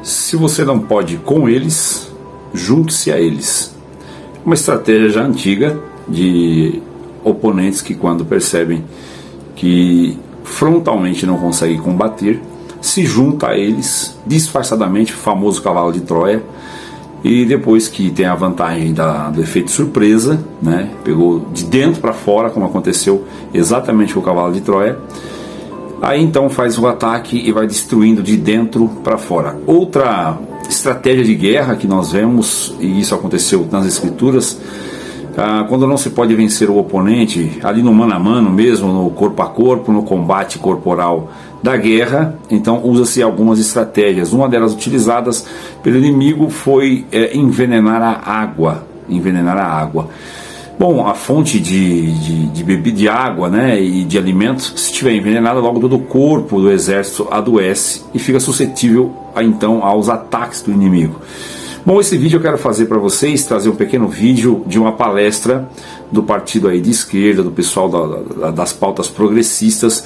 Se você não pode com eles, junte-se a eles. Uma estratégia já antiga de oponentes que, quando percebem que frontalmente não conseguem combater, se junta a eles disfarçadamente, o famoso cavalo de Troia, e depois que tem a vantagem do efeito surpresa, né, pegou de dentro para fora, como aconteceu exatamente com o cavalo de Troia, aí então faz o ataque e vai destruindo de dentro para fora. Outra estratégia de guerra que nós vemos, e isso aconteceu nas escrituras, quando não se pode vencer o oponente, ali no mano a mano mesmo, no corpo a corpo, no combate corporal da guerra, então usa-se algumas estratégias. Uma delas utilizadas pelo inimigo foi envenenar a água. Bom, a fonte de bebida, de água, né, e de alimentos, se estiver envenenada, logo todo o corpo do exército adoece e fica suscetível então aos ataques do inimigo. Bom, esse vídeo eu quero fazer para vocês, trazer um pequeno vídeo de uma palestra do partido aí de esquerda, do pessoal das pautas progressistas,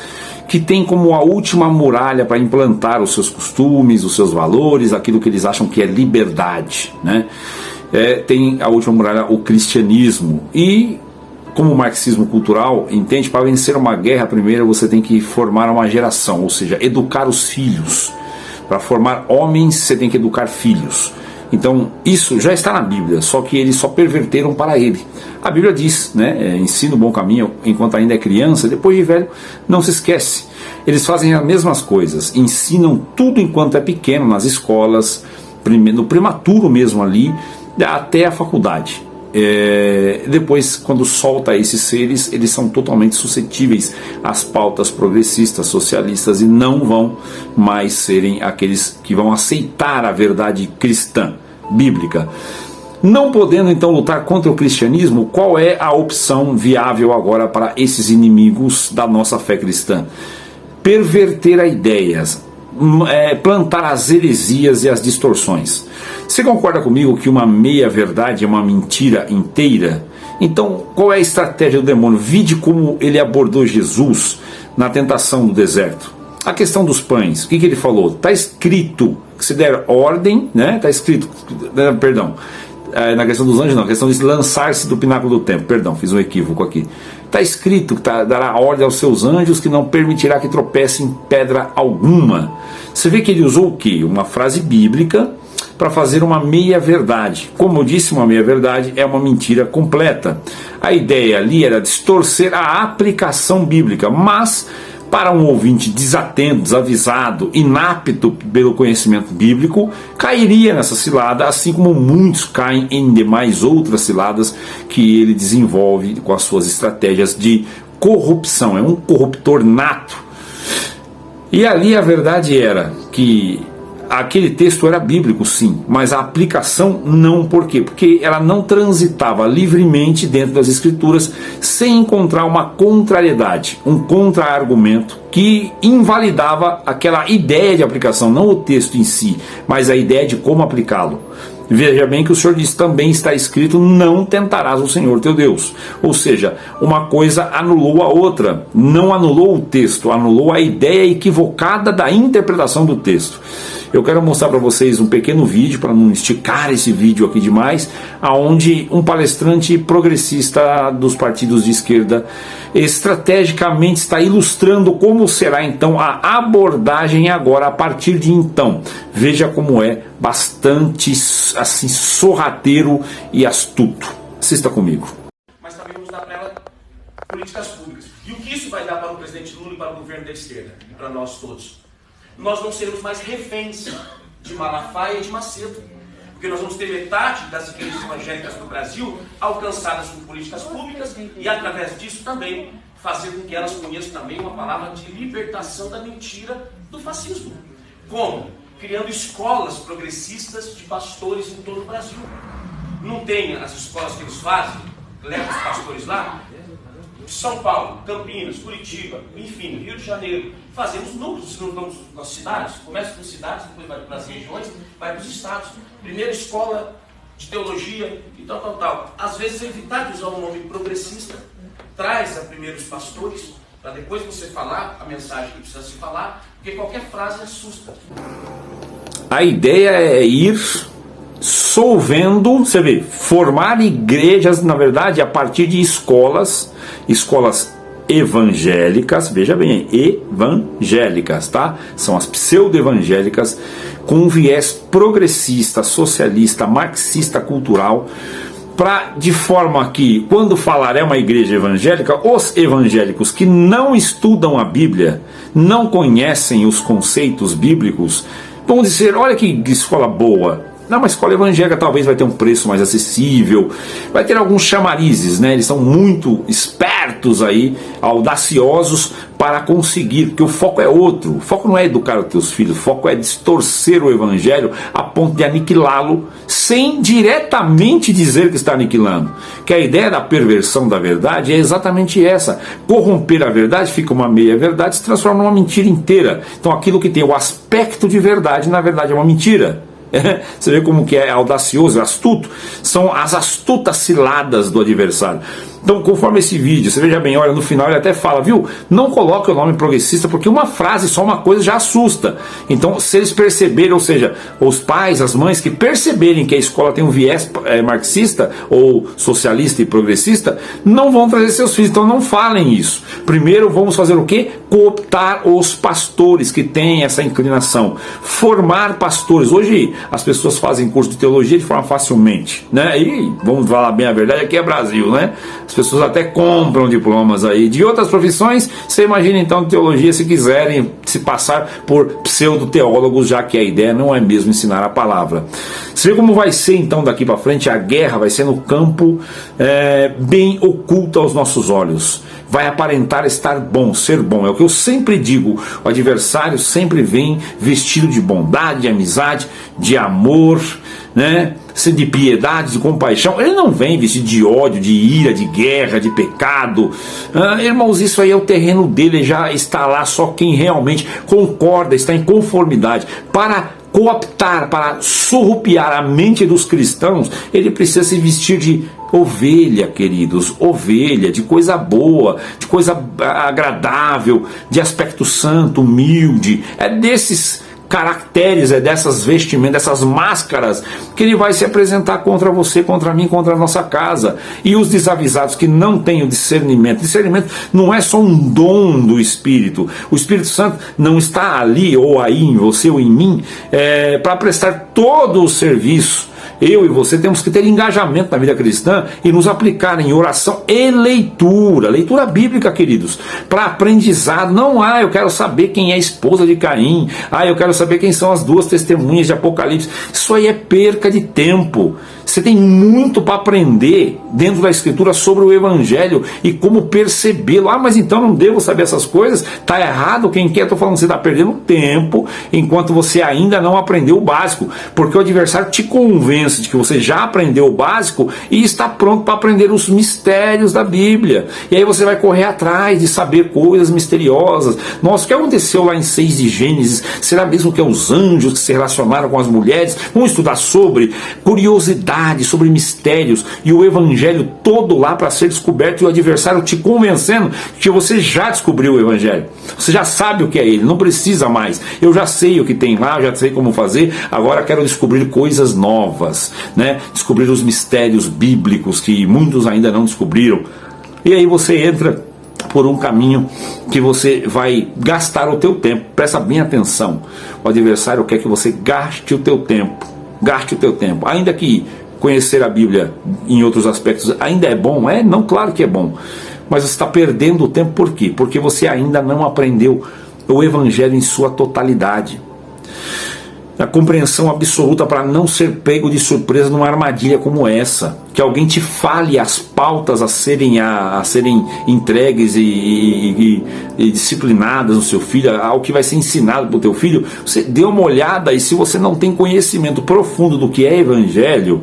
que tem como a última muralha para implantar os seus costumes, os seus valores, aquilo que eles acham que é liberdade, né? Tem a última muralha, o cristianismo. E, como o marxismo cultural entende, para vencer uma guerra, primeiro você tem que formar uma geração, ou seja, educar os filhos. Para formar homens, você tem que educar filhos. Então, isso já está na Bíblia, só que eles só perverteram para ele. A Bíblia diz, né, ensina o bom caminho enquanto ainda é criança, depois de velho, não se esquece. Eles fazem as mesmas coisas, ensinam tudo enquanto é pequeno, nas escolas, no prematuro mesmo ali, até a faculdade. Depois, quando solta esses seres, eles são totalmente suscetíveis às pautas progressistas, socialistas, e não vão mais serem aqueles que vão aceitar a verdade cristã, bíblica. Não podendo então lutar contra o cristianismo, qual é a opção viável agora para esses inimigos da nossa fé cristã? Perverter as ideias, plantar as heresias e as distorções. Você concorda comigo que uma meia-verdade é uma mentira inteira? Então, qual é a estratégia do demônio? Vide como ele abordou Jesus na tentação do deserto. A questão dos pães, o que ele falou? Está escrito que se der ordem, né? Está escrito, perdão, na questão dos anjos não, a questão de lançar-se do pináculo do templo, perdão, fiz um equívoco aqui. Está escrito que dará ordem aos seus anjos que não permitirá que tropece em pedra alguma. Você vê que ele usou o quê? Uma frase bíblica para fazer uma meia-verdade. Como eu disse, uma meia-verdade é uma mentira completa. A ideia ali era distorcer a aplicação bíblica, mas para um ouvinte desatento, desavisado, inapto pelo conhecimento bíblico, cairia nessa cilada, assim como muitos caem em demais outras ciladas que ele desenvolve com as suas estratégias de corrupção. É um corruptor nato. E ali a verdade era que aquele texto era bíblico, sim, mas a aplicação não. Por quê? Porque ela não transitava livremente dentro das escrituras sem encontrar uma contrariedade, um contra-argumento que invalidava aquela ideia de aplicação, não o texto em si, mas a ideia de como aplicá-lo. Veja bem que o Senhor diz, também está escrito, não tentarás o Senhor teu Deus. Ou seja, uma coisa anulou a outra, não anulou o texto, anulou a ideia equivocada da interpretação do texto. Eu quero mostrar para vocês um pequeno vídeo, para não esticar esse vídeo aqui demais, aonde um palestrante progressista dos partidos de esquerda estrategicamente está ilustrando como será então a abordagem agora a partir de então. Veja como é bastante assim sorrateiro e astuto. Assista comigo. Mas também vamos dar para ela políticas públicas. E o que isso vai dar para o presidente Lula e para o governo da esquerda? E para nós todos? Nós não seremos mais reféns de Malafaia e de Macedo. Porque nós vamos ter metade das igrejas evangélicas do Brasil alcançadas por políticas públicas e, através disso, também fazer com que elas conheçam também uma palavra de libertação da mentira do fascismo. Como? Criando escolas progressistas de pastores em todo o Brasil. Não tem as escolas que eles fazem, levam os pastores lá? São Paulo, Campinas, Curitiba, enfim, Rio de Janeiro. Fazemos núcleos, se não estamos nas cidades, começa com cidades, depois vai para as regiões, vai para os estados. Primeira escola de teologia e tal. Às vezes evitar de usar o nome progressista, traz a primeiro os pastores, para depois você falar a mensagem que precisa se falar, porque qualquer frase assusta. a ideia é ir solvendo, você vê, formar igrejas, na verdade, a partir de escolas evangélicas, veja bem, evangélicas, tá? São as pseudo-evangélicas, com um viés progressista, socialista, marxista, cultural, de forma que, quando falar é uma igreja evangélica, os evangélicos que não estudam a Bíblia, não conhecem os conceitos bíblicos, vão dizer, olha que escola boa. Não, uma escola evangélica talvez vai ter um preço mais acessível, vai ter alguns chamarizes, né? Eles são muito espertos aí, audaciosos para conseguir, porque o foco é outro. O foco não é educar os teus filhos, o foco é distorcer o evangelho a ponto de aniquilá-lo, sem diretamente dizer que está aniquilando. Que a ideia da perversão da verdade é exatamente essa. Corromper a verdade, fica uma meia-verdade, se transforma numa mentira inteira. Então aquilo que tem o aspecto de verdade, na verdade é uma mentira. Você vê como que é audacioso, astuto. São as astutas ciladas do adversário. Então, conforme esse vídeo, você veja bem, olha, no final ele até fala, viu, não coloque o nome progressista, porque uma frase, só uma coisa já assusta. Então, se eles perceberem, ou seja, os pais, as mães que perceberem que a escola tem um viés marxista, ou socialista e progressista, não vão trazer seus filhos. Então, não falem isso. Primeiro, vamos fazer o quê? Cooptar os pastores que têm essa inclinação. Formar pastores. Hoje, as pessoas fazem curso de teologia de forma facilmente, né? E, vamos falar bem a verdade, aqui é Brasil, né? As pessoas até compram diplomas aí de outras profissões. Você imagina então teologia, se quiserem se passar por pseudo-teólogos, já que a ideia não é mesmo ensinar a palavra. Você vê como vai ser então daqui para frente. A guerra vai ser no campo bem oculto aos nossos olhos. Vai aparentar estar bom, ser bom. É o que eu sempre digo. O adversário sempre vem vestido de bondade, de amizade, de amor, né? De piedade, de compaixão. Ele não vem vestido de ódio, de ira, de guerra, de pecado. Irmãos, isso aí é o terreno dele, já está lá só quem realmente concorda, está em conformidade. Para cooptar, para surrupiar a mente dos cristãos, ele precisa se vestir de ovelha, queridos, ovelha, de coisa boa, de coisa agradável, de aspecto santo, humilde. É desses caracteres, é dessas vestimentas, dessas máscaras que ele vai se apresentar contra você, contra mim, contra a nossa casa. E os desavisados que não têm o discernimento não é só um dom do Espírito. O Espírito Santo não está ali ou aí em você ou em mim para prestar todo o serviço. Eu e você temos que ter engajamento na vida cristã e nos aplicar em oração e leitura bíblica, queridos, para aprendizado. Não, eu quero saber quem é a esposa de Caim, eu quero saber quem são as duas testemunhas de Apocalipse. Isso aí é perca de tempo. Você tem muito para aprender dentro da Escritura sobre o Evangelho e como percebê-lo. Mas então não devo saber essas coisas? Está errado? Quem quer? Estou falando que você está perdendo tempo enquanto você ainda não aprendeu o básico, porque o adversário te convence de que você já aprendeu o básico e está pronto para aprender os mistérios da Bíblia. E aí você vai correr atrás de saber coisas misteriosas. Nossa, o que aconteceu lá em 6 de Gênesis? Será mesmo que é os anjos que se relacionaram com as mulheres? Vamos estudar sobre curiosidade, sobre mistérios, e o evangelho todo lá para ser descoberto, e o adversário te convencendo que você já descobriu o evangelho, você já sabe o que é ele, não precisa mais. Eu já sei o que tem lá, eu já sei como fazer, agora quero descobrir coisas novas, né? Descobrir os mistérios bíblicos que muitos ainda não descobriram. E aí você entra por um caminho que você vai gastar o teu tempo. Presta bem atenção, o adversário quer que você gaste o teu tempo, ainda que conhecer a Bíblia em outros aspectos ainda é bom, não, claro que é bom, mas você está perdendo o tempo. Por quê? Porque você ainda não aprendeu o Evangelho em sua totalidade, a compreensão absoluta, para não ser pego de surpresa numa armadilha como essa, que alguém te fale as pautas a serem entregues e disciplinadas no seu filho, ao que vai ser ensinado para o teu filho. Você dê uma olhada, e se você não tem conhecimento profundo do que é Evangelho,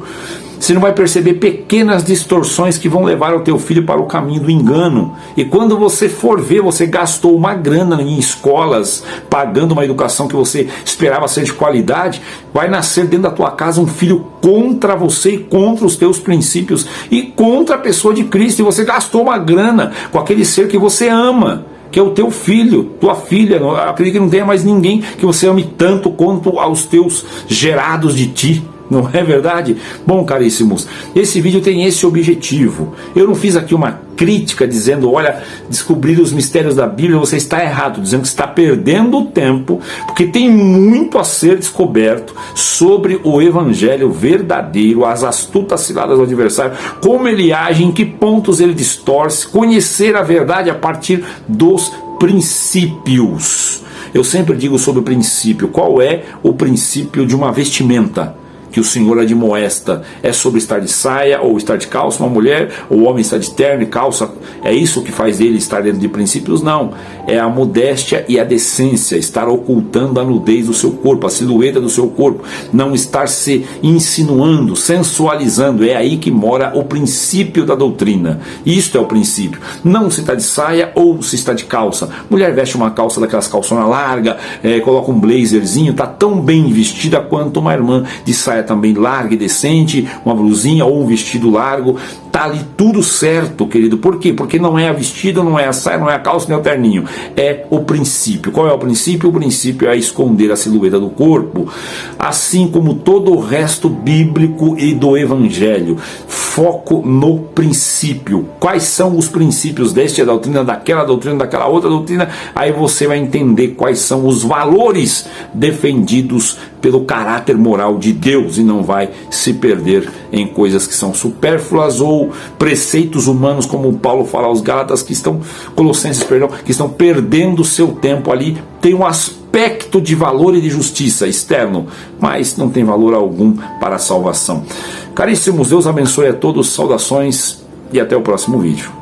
você não vai perceber pequenas distorções que vão levar o teu filho para o caminho do engano. E quando você for ver, você gastou uma grana em escolas, pagando uma educação que você esperava ser de qualidade, vai nascer dentro da tua casa um filho contra você e contra os teus princípios e contra a pessoa de Cristo. E você gastou uma grana com aquele ser que você ama. que é o teu filho, tua filha. Eu acredito que não tenha mais ninguém que você ame tanto quanto aos teus gerados de ti. Não é verdade? Bom, caríssimos, esse vídeo tem esse objetivo. Eu não fiz aqui uma crítica dizendo, olha, descobrir os mistérios da Bíblia, você está errado, dizendo que está perdendo tempo, porque tem muito a ser descoberto sobre o evangelho verdadeiro, as astutas ciladas do adversário, como ele age, em que pontos ele distorce, conhecer a verdade a partir dos princípios. Eu sempre digo sobre o princípio. Qual é o princípio de uma vestimenta que o Senhor admoesta? É sobre estar de saia ou estar de calça, uma mulher, ou o homem está de terno e calça? É isso que faz ele estar dentro de princípios? Não. É a modéstia e a decência, estar ocultando a nudez do seu corpo, a silhueta do seu corpo, não estar se insinuando, sensualizando. É aí que mora o princípio da doutrina. Isto é o princípio. Não se está de saia ou se está de calça. Mulher veste uma calça daquelas calçonas larga, coloca um blazerzinho, está tão bem vestida quanto uma irmã de saia também larga e decente, uma blusinha ou um vestido largo. Tá ali tudo certo, querido. Por quê? Porque não é a vestida, não é a saia, não é a calça, nem o terninho. É o princípio. Qual é o princípio? O princípio é esconder a silhueta do corpo, assim como todo o resto bíblico e do evangelho. Foco no princípio. Quais são os princípios desta doutrina, daquela outra doutrina? Aí você vai entender quais são os valores defendidos pelo caráter moral de Deus e não vai se perder em coisas que são supérfluas ou preceitos humanos, como Paulo fala aos Gálatas, Colossenses, que estão perdendo seu tempo ali. Tem um aspecto de valor e de justiça externo, mas não tem valor algum para a salvação. Caríssimos, Deus abençoe a todos, saudações e até o próximo vídeo.